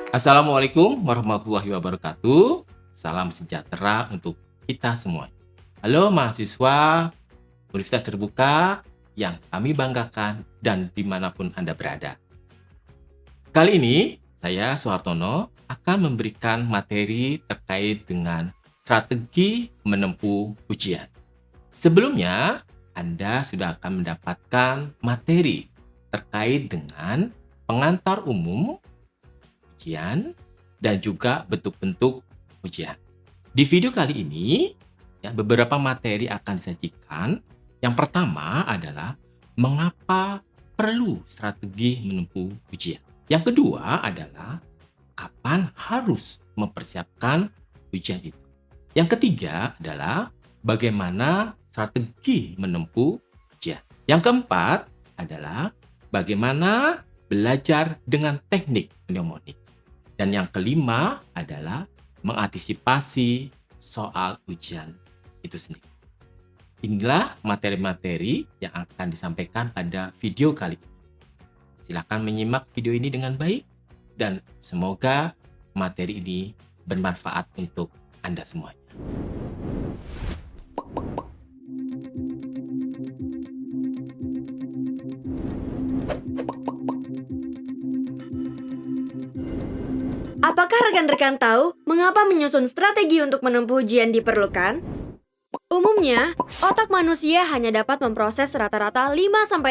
Assalamualaikum warahmatullahi wabarakatuh. Salam sejahtera untuk kita semua. Halo mahasiswa Universitas Terbuka yang kami banggakan dan dimanapun Anda berada. Kali ini saya Suhartono akan memberikan materi terkait dengan strategi menempuh ujian. Sebelumnya, Anda sudah akan mendapatkan materi terkait dengan pengantar umum ujian dan juga bentuk-bentuk ujian. Di video kali ini, beberapa materi akan disajikan. Yang pertama adalah mengapa perlu strategi menempuh ujian. Yang kedua adalah kapan harus mempersiapkan ujian itu. Yang ketiga adalah bagaimana strategi menempuh ujian. Yang keempat adalah bagaimana belajar dengan teknik mnemonik. Dan yang kelima adalah mengantisipasi soal ujian itu sendiri. Inilah materi-materi yang akan disampaikan pada video kali ini. Silakan menyimak video ini dengan baik dan semoga materi ini bermanfaat untuk Anda semuanya. Apakah rekan-rekan tahu mengapa menyusun strategi untuk menempuh ujian diperlukan? Umumnya, otak manusia hanya dapat memproses rata-rata 5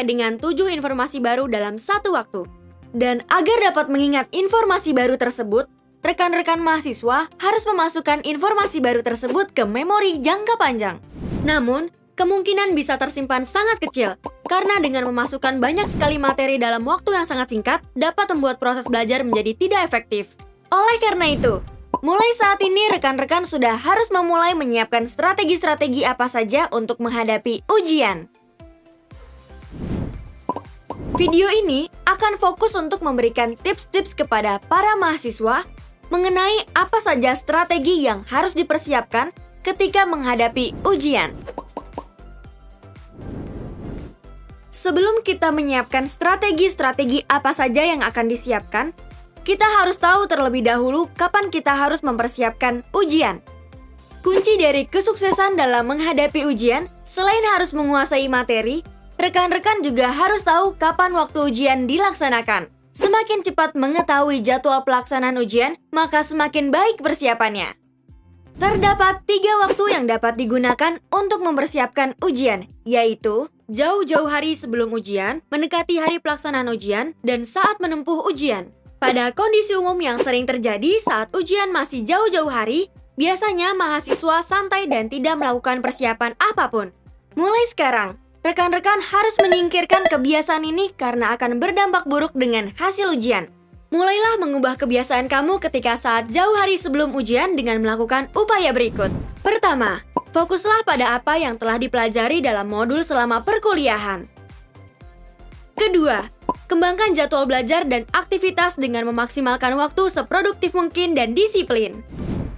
dengan 7 informasi baru dalam satu waktu. Dan agar dapat mengingat informasi baru tersebut, rekan-rekan mahasiswa harus memasukkan informasi baru tersebut ke memori jangka panjang. Namun, kemungkinan bisa tersimpan sangat kecil, karena dengan memasukkan banyak sekali materi dalam waktu yang sangat singkat, dapat membuat proses belajar menjadi tidak efektif. Oleh karena itu, mulai saat ini rekan-rekan sudah harus memulai menyiapkan strategi-strategi apa saja untuk menghadapi ujian. Video ini akan fokus untuk memberikan tips-tips kepada para mahasiswa mengenai apa saja strategi yang harus dipersiapkan ketika menghadapi ujian. Sebelum kita menyiapkan strategi-strategi apa saja yang akan disiapkan, kita harus tahu terlebih dahulu kapan kita harus mempersiapkan ujian. Kunci dari kesuksesan dalam menghadapi ujian, selain harus menguasai materi, rekan-rekan juga harus tahu kapan waktu ujian dilaksanakan. Semakin cepat mengetahui jadwal pelaksanaan ujian, maka semakin baik persiapannya. Terdapat 3 waktu yang dapat digunakan untuk mempersiapkan ujian, yaitu jauh-jauh hari sebelum ujian, mendekati hari pelaksanaan ujian, dan saat menempuh ujian. Pada kondisi umum yang sering terjadi saat ujian masih jauh-jauh hari, biasanya mahasiswa santai dan tidak melakukan persiapan apapun. Mulai sekarang, rekan-rekan harus menyingkirkan kebiasaan ini karena akan berdampak buruk dengan hasil ujian. Mulailah mengubah kebiasaan kamu ketika saat jauh hari sebelum ujian dengan melakukan upaya berikut. Pertama, fokuslah pada apa yang telah dipelajari dalam modul selama perkuliahan. Kedua, kembangkan jadwal belajar dan aktivitas dengan memaksimalkan waktu seproduktif mungkin dan disiplin.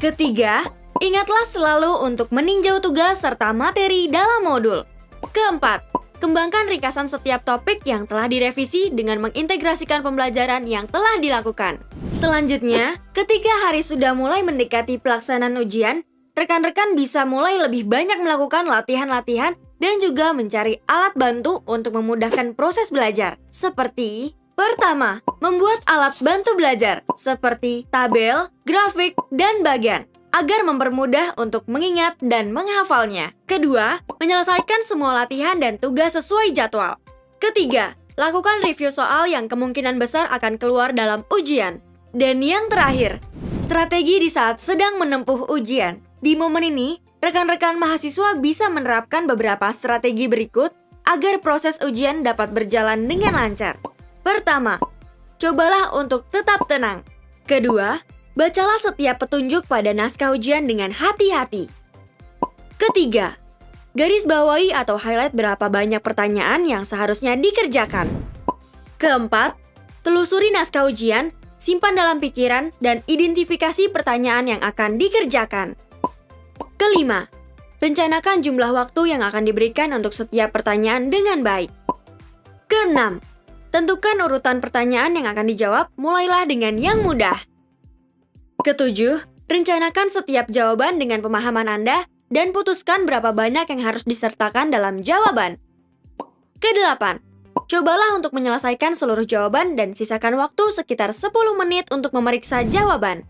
Ketiga, ingatlah selalu untuk meninjau tugas serta materi dalam modul. Keempat, kembangkan ringkasan setiap topik yang telah direvisi dengan mengintegrasikan pembelajaran yang telah dilakukan. Selanjutnya, ketika hari sudah mulai mendekati pelaksanaan ujian, rekan-rekan bisa mulai lebih banyak melakukan latihan-latihan dan juga mencari alat bantu untuk memudahkan proses belajar. Seperti, pertama, membuat alat bantu belajar seperti tabel, grafik, dan bagan agar mempermudah untuk mengingat dan menghafalnya. Kedua, menyelesaikan semua latihan dan tugas sesuai jadwal. Ketiga, lakukan review soal yang kemungkinan besar akan keluar dalam ujian. Dan yang terakhir, strategi di saat sedang menempuh ujian. Di momen ini, rekan-rekan mahasiswa bisa menerapkan beberapa strategi berikut agar proses ujian dapat berjalan dengan lancar. Pertama, cobalah untuk tetap tenang. Kedua, bacalah setiap petunjuk pada naskah ujian dengan hati-hati. Ketiga, garis bawahi atau highlight berapa banyak pertanyaan yang seharusnya dikerjakan. Keempat, telusuri naskah ujian, simpan dalam pikiran, dan identifikasi pertanyaan yang akan dikerjakan. Kelima, rencanakan jumlah waktu yang akan diberikan untuk setiap pertanyaan dengan baik. Keenam, tentukan urutan pertanyaan yang akan dijawab, mulailah dengan yang mudah. Ketujuh, rencanakan setiap jawaban dengan pemahaman Anda dan putuskan berapa banyak yang harus disertakan dalam jawaban. Kedelapan, cobalah untuk menyelesaikan seluruh jawaban dan sisakan waktu sekitar 10 menit untuk memeriksa jawaban.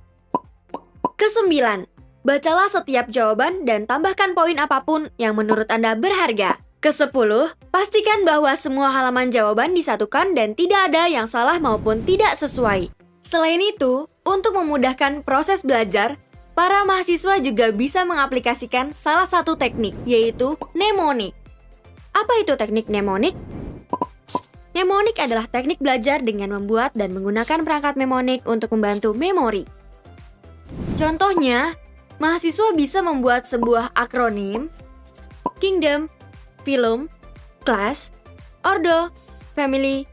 Kesembilan, bacalah setiap jawaban dan tambahkan poin apapun yang menurut Anda berharga. Kesepuluh, pastikan bahwa semua halaman jawaban disatukan dan tidak ada yang salah maupun tidak sesuai. Selain itu, untuk memudahkan proses belajar, para mahasiswa juga bisa mengaplikasikan salah satu teknik, yaitu mnemonik. Apa itu teknik mnemonik? Mnemonik adalah teknik belajar dengan membuat dan menggunakan perangkat mnemonik untuk membantu memori. Contohnya, mahasiswa bisa membuat sebuah akronim, Kingdom, Phylum, Class, Ordo, Family,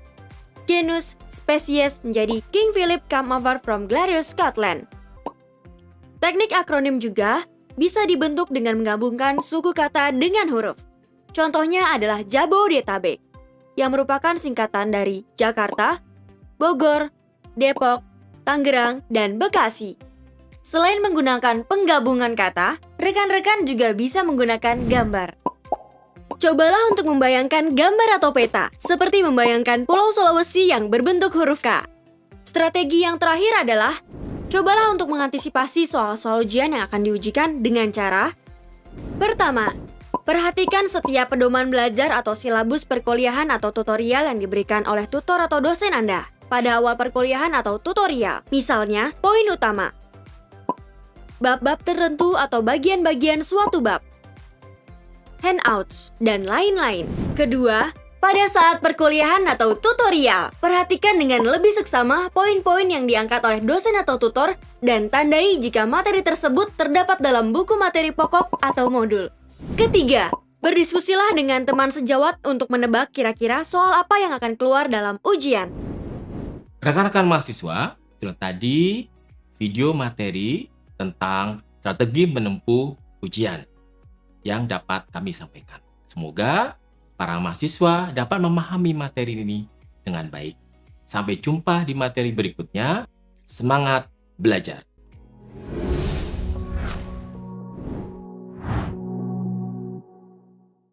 Genus, Species menjadi King Philip come over from Glarius, Scotland. Teknik akronim juga bisa dibentuk dengan menggabungkan suku kata dengan huruf. Contohnya adalah Jabodetabek, yang merupakan singkatan dari Jakarta, Bogor, Depok, Tangerang, dan Bekasi. Selain menggunakan penggabungan kata, rekan-rekan juga bisa menggunakan gambar. Cobalah untuk membayangkan gambar atau peta, seperti membayangkan Pulau Sulawesi yang berbentuk huruf K. Strategi yang terakhir adalah, cobalah untuk mengantisipasi soal-soal ujian yang akan diujikan dengan cara: pertama, perhatikan setiap pedoman belajar atau silabus perkuliahan atau tutorial yang diberikan oleh tutor atau dosen Anda pada awal perkuliahan atau tutorial. Misalnya, poin utama, bab-bab tertentu atau bagian-bagian suatu bab, handouts, dan lain-lain. Kedua, pada saat perkuliahan atau tutorial, perhatikan dengan lebih seksama poin-poin yang diangkat oleh dosen atau tutor dan tandai jika materi tersebut terdapat dalam buku materi pokok atau modul. Ketiga, berdiskusilah dengan teman sejawat untuk menebak kira-kira soal apa yang akan keluar dalam ujian. Rekan-rekan mahasiswa, itulah tadi video materi tentang strategi menempuh ujian yang dapat kami sampaikan. Semoga para mahasiswa dapat memahami materi ini dengan baik. Sampai jumpa di materi berikutnya. Semangat belajar!